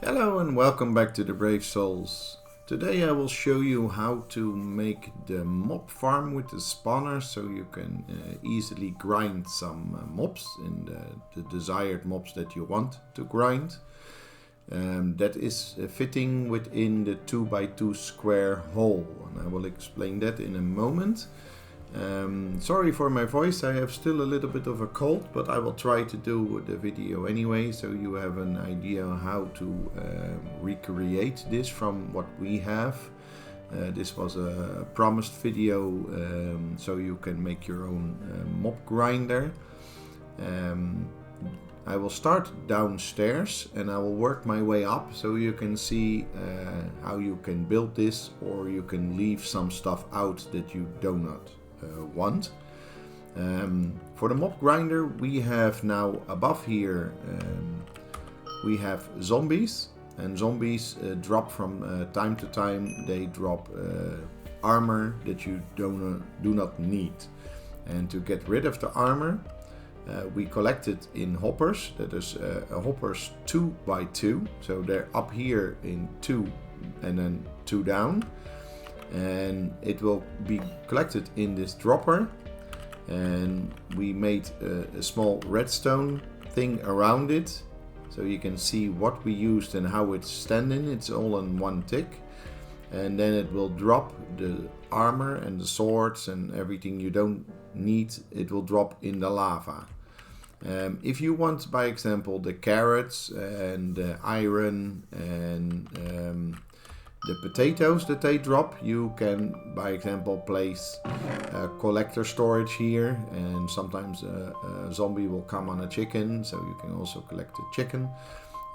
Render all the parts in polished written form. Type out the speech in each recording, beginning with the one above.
Hello and welcome back to the Brave Souls. Today I will show you how to make the mob farm with the spawner so you can easily grind some mobs in the desired mobs that you want to grind. That is fitting within the 2x2 square hole, and I will explain that in a moment. Sorry for my voice, I have still a little bit of a cold, but I will try to do the video anyway so you have an idea how to recreate this from what we have. This was a promised video, so you can make your own mob grinder. I will start downstairs and I will work my way up so you can see how you can build this, or you can leave some stuff out that you do not want. For the mob grinder we have now above here we have zombies, and zombies drop from time to time. They drop armor that you do not need, and to get rid of the armor we collect it in hoppers. That is a hoppers 2x2, so they're up here in 2 and then 2 down, and it will be collected in this dropper. And we made a small redstone thing around it so you can see what we used and how it's standing. It's all in one tick, and then it will drop the armor and the swords and everything you don't need. It will drop in the lava. If you want, by example, the carrots and the iron and the potatoes that they drop, you can, by example, place a collector storage here, and sometimes a zombie will come on a chicken, so you can also collect the chicken.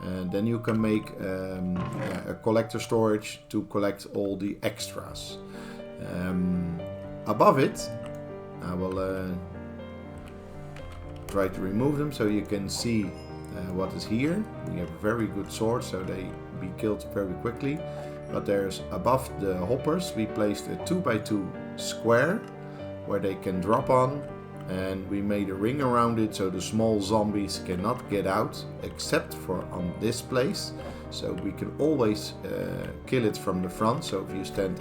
And then you can make a collector storage to collect all the extras. Above it, I will try to remove them so you can see what is here. We have very good swords, so they be killed very quickly. But there's above the hoppers we placed a 2x2 square where they can drop on, and we made a ring around it so the small zombies cannot get out except for on this place. So we can always kill it from the front. So if you stand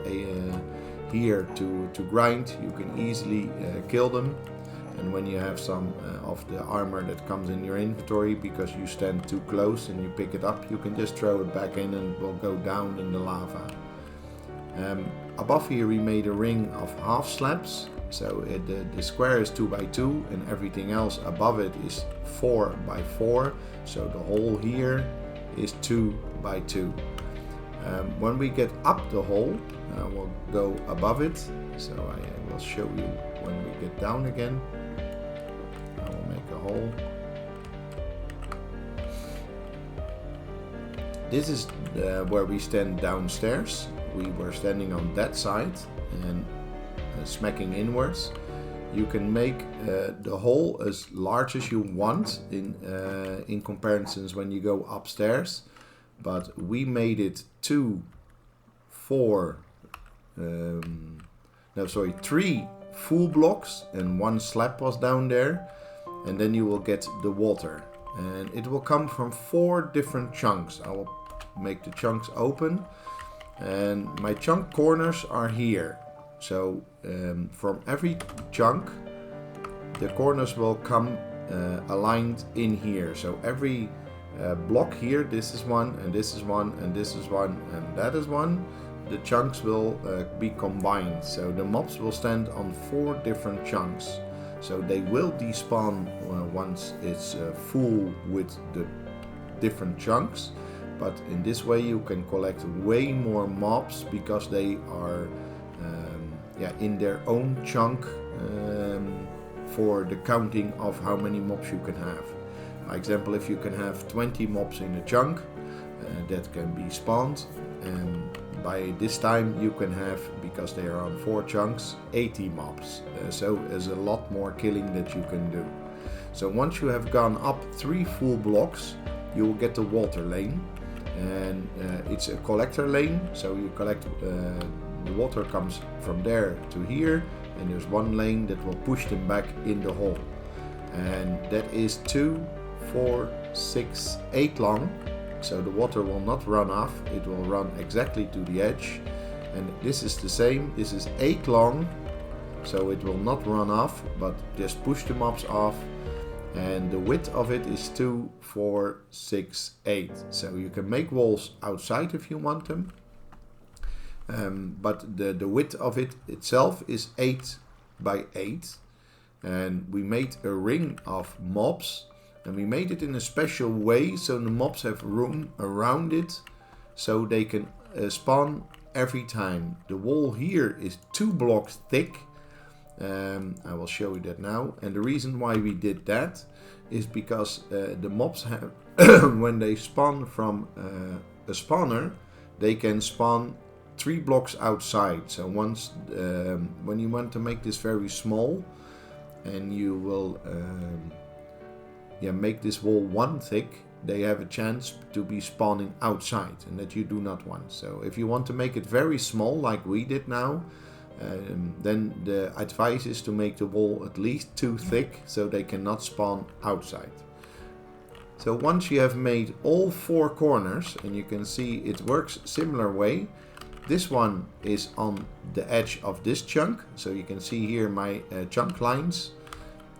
here to grind, you can easily kill them. And when you have some of the armor that comes in your inventory because you stand too close and you pick it up, you can just throw it back in and it will go down in the lava. Above here we made a ring of half slabs, so the square is 2x2 and everything else above it is 4x4, so the hole here is 2x2. When we get up the hole, we'll go above it, so I will show you when we get down again. I will make a hole. This is where we stand downstairs. We were standing on that side and smacking inwards. You can make the hole as large as you want in comparisons when you go upstairs, but we made it 3 full blocks and 1 slab was down there, and then you will get the water, and it will come from 4 different chunks. I will make the chunks open, and my chunk corners are here. So from every chunk the corners will come aligned in here. So every block here, this is one, and this is one, and this is one, and that is one. The chunks will be combined, so the mobs will stand on 4 different chunks. So they will despawn once it's full with the different chunks, but in this way you can collect way more mobs because they are in their own chunk for the counting of how many mobs you can have. For example, if you can have 20 mobs in a chunk, that can be spawned, and by this time you can have, because they are on 4 chunks, 80 mobs. So there's a lot more killing that you can do. So once you have gone up 3 full blocks, you will get the water lane, and it's a collector lane. So you collect, the water comes from there to here, and there's 1 lane that will push them back in the hole, and that is 2, 4, 6, 8 long. so the water will not run off, it will run exactly to the edge. And this is the same, this is 8 long, so it will not run off, but just push the mops off. And the width of it is 2, 4, 6, 8. So you can make walls outside if you want them. But the width of it itself is 8 by 8. And we made a ring of mobs. And we made it in a special way so the mobs have room around it. So they can spawn every time. The wall here is 2 blocks thick. I will show you that now. And the reason why we did that is because the mobs have when they spawn from a spawner, they can spawn 3 blocks outside. So once when you want to make this very small, and you will make this wall 1 thick, they have a chance to be spawning outside, and that you do not want. So if you want to make it very small like we did now, then the advice is to make the wall at least 2 thick so they cannot spawn outside. So once you have made all 4 corners, and you can see it works similar way, this one is on the edge of this chunk, so you can see here my chunk lines.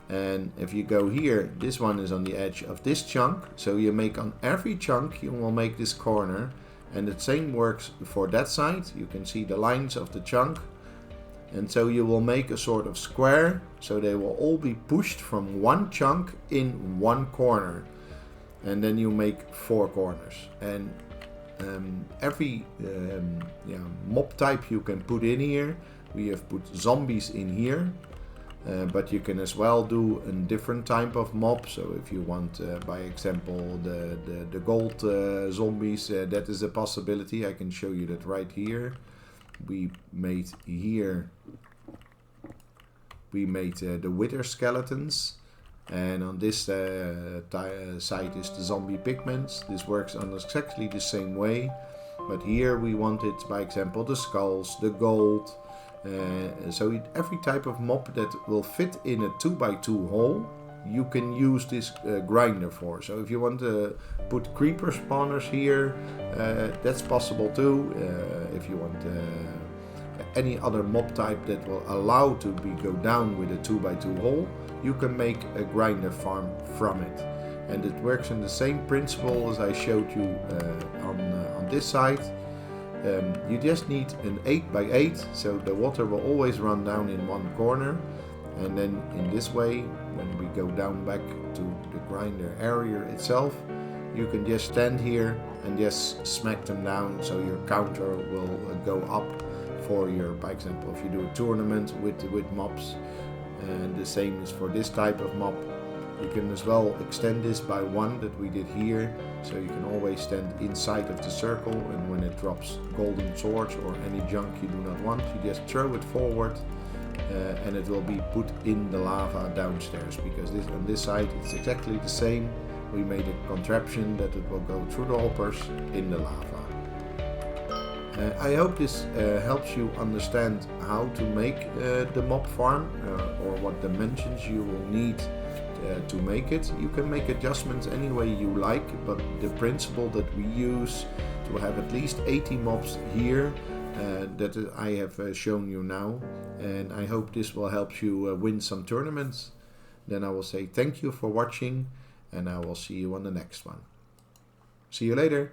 And if you go here, this one is on the edge of this chunk, so you make on every chunk you will make this corner. And the same works for that side, you can see the lines of the chunk. And so you will make a sort of square, so they will all be pushed from 1 chunk in 1 corner. And then you make 4 corners. And every mob type you can put in here. We have put zombies in here. But you can as well do a different type of mob. So if you want, by example, the gold zombies, that is a possibility. I can show you that right here. We made here, the wither skeletons, and on this side is the zombie pigments. This works on exactly the same way, but here we wanted, by example, the skulls, the gold. So every type of mob that will fit in a 2x2 hole, you can use this grinder for. So if you want to put creeper spawners here, that's possible too. If you want any other mob type that will allow to go down with a 2x2 hole, you can make a grinder farm from it. And it works in the same principle as I showed you on this side. You just need an 8x8, so the water will always run down in 1 corner. And then in this way, when we go down back to the grinder area itself, you can just stand here and just smack them down, so your counter will go up for your, by example, if you do a tournament with mobs. And the same is for this type of mob. You can as well extend this by 1 that we did here, so you can always stand inside of the circle, and when it drops golden swords or any junk you do not want, you just throw it forward. And it will be put in the lava downstairs, because on this side it's exactly the same. We made a contraption that it will go through the hoppers in the lava. I hope this helps you understand how to make the mob farm, or what dimensions you will need to make it. You can make adjustments any way you like, but the principle that we use to have at least 80 mobs here, that I have shown you now, and I hope this will help you win some tournaments. Then I will say thank you for watching, and I will see you on the next one. See you later.